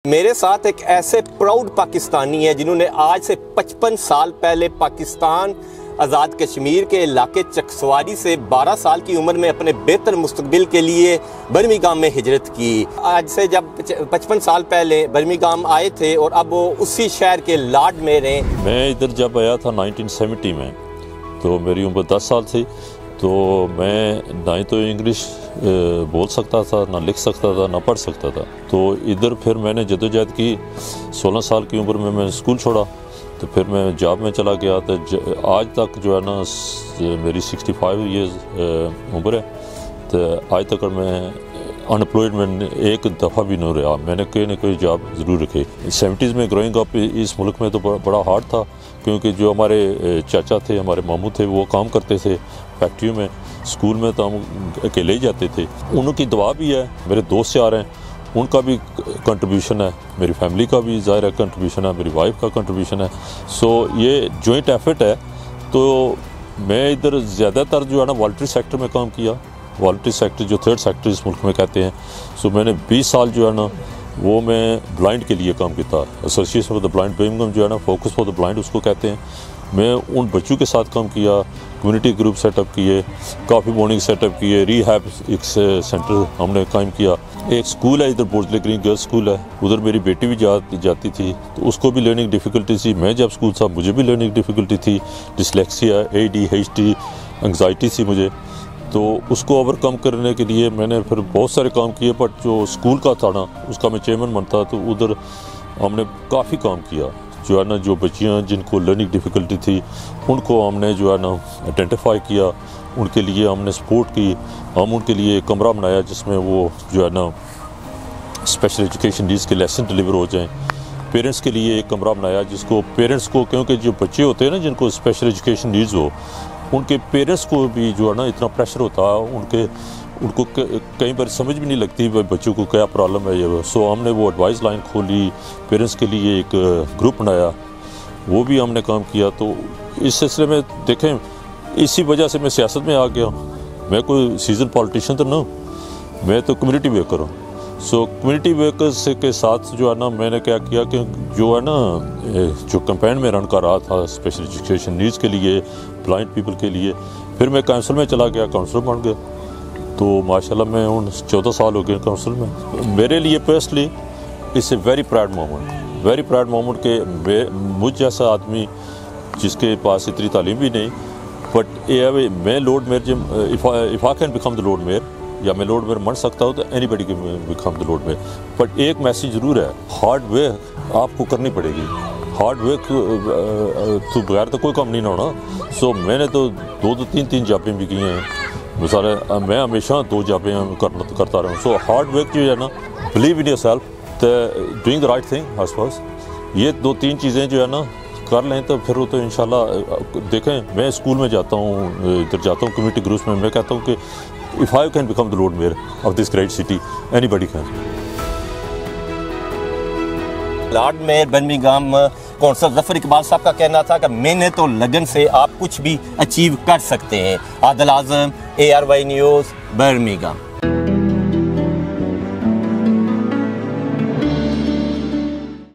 मेरे साथ एक ऐसे प्राउड पाकिस्तानी है जिन्होंने आज से 55 साल पहले पाकिस्तान आज़ाद कश्मीर के इलाके चकसवारी से 12 साल की उम्र में अपने बेहतर मुस्तकबिल के लिए बर्मिंघम में हिजरत की। आज से जब 55 साल पहले बर्मिंघम आए थे और अब वो उसी शहर के लॉर्ड में रहे। मैं इधर जब आया था 1970 में, तो मेरी उम्र 10 साल थी। तो मैं ना तो इंग्लिश बोल सकता था, ना लिख सकता था, ना पढ़ सकता था। तो इधर फिर मैंने जदोजहद की। 16 साल की उम्र में मैंने स्कूल छोड़ा, तो फिर मैं जॉब में चला गया। तो आज तक जो है ना मेरी 65 ईयर्स उम्र है, तो आज तक मैं अनएम्प्लॉयड एक दफ़ा भी नहीं रहा। मैंने कोई ना कोई जॉब ज़रूर रखी। 70s में ग्रोइंग अप इस मुल्क में तो बड़ा हार्ड था, क्योंकि जो हमारे चाचा थे, हमारे मामू थे, वो काम करते थे फैक्ट्रियों में। स्कूल में तो हम अकेले ही जाते थे। उनकी दुआ भी है, मेरे दोस्त यार हैं, उनका भी कंट्रीब्यूशन है, मेरी फैमिली का भी ज़ाहिर है कंट्रीब्यूशन है, मेरी वाइफ का कंट्रीब्यूशन है। सो ये जॉइंट एफर्ट है। तो मैं इधर ज़्यादातर जो है ना वॉलंटरी सेक्टर में काम किया। वॉलंटरी सेक्टर जो थर्ड सेक्टर इस मुल्क में कहते हैं। सो मैंने 20 साल जो है ना वो मैं ब्लाइंड के लिए काम किया। Association for the blind Birmingham जो है ना, फोकस फॉर द ब्लाइंड उसको कहते हैं। मैं उन बच्चों के साथ काम किया, कम्युनिटी ग्रुप सेटअप किए, काफ़ी मॉर्निंग सेटअप किए, रिहैब एक सेंटर हमने कायम किया। एक स्कूल है इधर बोर्डले ग्रीन गर्ल्स स्कूल है, उधर मेरी बेटी भी जाती थी, तो उसको भी लर्निंग डिफ़िकल्टी थी। मैं जब स्कूल था मुझे भी लर्निंग डिफ़िकल्टी थी, डिसलेक्सिया, ADHD, एंग्जाइटी थी मुझे। तो उसको ओवरकम करने के लिए मैंने फिर बहुत सारे काम किए। बट जो स्कूल का था ना, उसका मैं चेयरमैन बनता, तो उधर हमने काफ़ी काम किया। जो है ना जो बच्चियाँ जिनको लर्निंग डिफ़िकल्टी थी, उनको हमने जो है ना आइडेंटिफाई किया, उनके लिए हमने सपोर्ट की। हम उनके लिए एक कमरा बनाया जिसमें वो जो है ना स्पेशल एजुकेशन नीड्स के लेसन डिलीवर हो जाएं। पेरेंट्स के लिए एक कमरा बनाया जिसको पेरेंट्स को, क्योंकि जो बच्चे होते हैं ना जिनको स्पेशल एजुकेशन नीड्स हो, उनके पेरेंट्स को भी जो है ना इतना प्रेशर होता है, उनको कई बार समझ भी नहीं लगती भाई बच्चों को क्या प्रॉब्लम है ये। सो हमने वो एडवाइस लाइन खोली, पेरेंट्स के लिए एक ग्रुप बनाया, वो भी हमने काम किया। तो इस सिलसिले में देखें, इसी वजह से मैं सियासत में आ गया। मैं कोई सीजन पॉलिटिशियन तो ना, मैं तो कम्युनिटी वर्कर हूँ। सो कम्युनिटी वर्कर्स के साथ जो है ना मैंने क्या किया कि जो है ना जो कैंपेन में रन कर रहा था स्पेशल एजुकेशन नीड्स के लिए, ब्लाइंड पीपल के लिए, फिर मैं काउंसिल में चला गया, काउंसिलर बन गया। तो माशाल्लाह मैं उन 14 साल हो गए काउंसिल में। मेरे लिए personally it's a very proud moment कि मुझ जैसा आदमी जिसके पास इतनी तालीम भी नहीं, बट मैं Lord mayor, if I can become the lord mayor, या मैं लॉर्ड मेयर बन सकता हूँ, तो anybody can become the lord mayor. But एक मैसेज ज़रूर है, हार्ड वर्क आपको करनी पड़ेगी। हार्ड वर्क तो बगैर तो कोई काम नहीं ना होना। सो मैंने तो 2-3 जॉबें भी की हैं। मिसाल मैं हमेशा 2 जॉबें करता रहा हूँ। सो हार्ड वर्क जो है ना, believe in yourself, doing the right thing, I suppose, ये 2-3 चीज़ें जो है ना कर लें तो फिर वो तो इंशाल्लाह। देखें, मैं स्कूल में जाता हूँ, इधर जाता हूँ कम्युनिटी ग्रुप्स में, मैं कहता हूँ कि if I can become the lord mayor of this great city, anybody can. Lord mayor Birmingham council Zafar Iqbal साहब का कहना था कि मेहनत और लगन से आप कुछ भी अचीव कर सकते हैं। आदिल आज़म, ARY न्यूज़, बर्मिंघम।